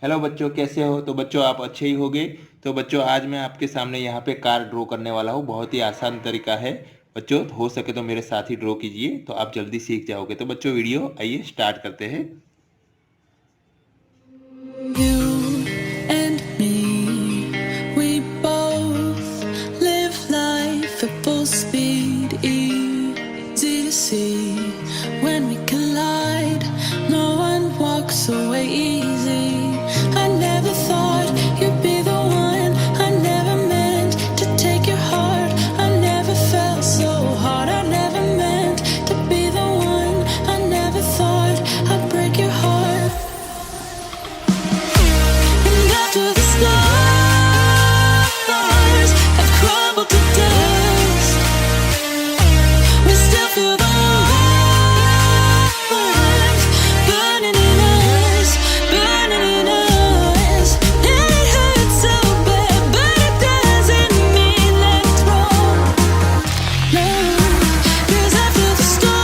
Hello बच्चों, कैसे हो? तो बच्चों आप अच्छे ही होंगे। तो बच्चों आज मैं आपके सामने यहाँ पे कार ड्रॉ करने वाला हूँ। बहुत ही आसान तरीका है बच्चों, हो सके तो मेरे साथ ही ड्रॉ कीजिए तो आप जल्दी सीख जाओगे। तो बच्चों वीडियो आइए स्टार्ट करते हैं। You and me, we both live life at full speed, easy to see. When we collide, no one walks away easy. I never thought you'd be the one. I never meant to take your heart. I never felt so hard. I never meant to be the one. I never thought I'd break your heart. And after the stars have crumbled to dust, we still feel the warmth burning in us, burning in us. And it hurts so bad, but it doesn't mean that it's wrong. No, 'cause after the storm,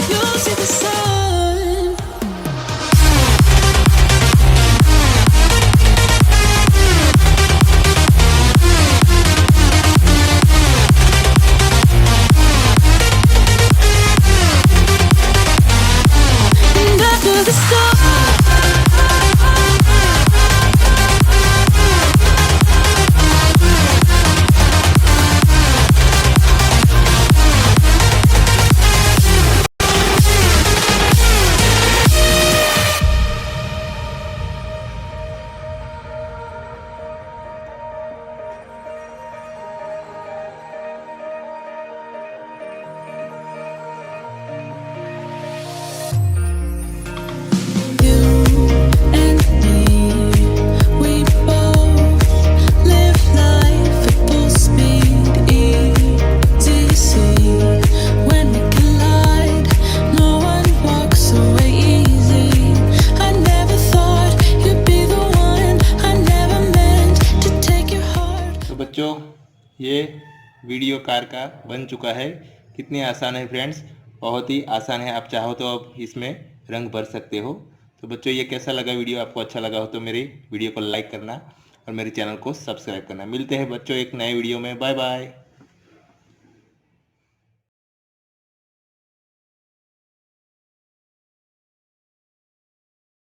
you'll see the sun. And after the storm, you and me, we both live life at full speed, easy to see. When we collide, no one walks away easy. I never thought you'd be the one. I never meant to take your heart. तो बच्चों ये video car का बन चुका है। कितनी आसान है फ्रेंड्स, बहुत ही आसान है। आप चाहो तो अब इसमें रंग भर सकते हो। तो बच्चों ये कैसा लगा वीडियो? आपको अच्छा लगा हो तो मेरी वीडियो को लाइक करना और मेरे चैनल को सब्सक्राइब करना। मिलते हैं बच्चों एक नए वीडियो में। Bye bye.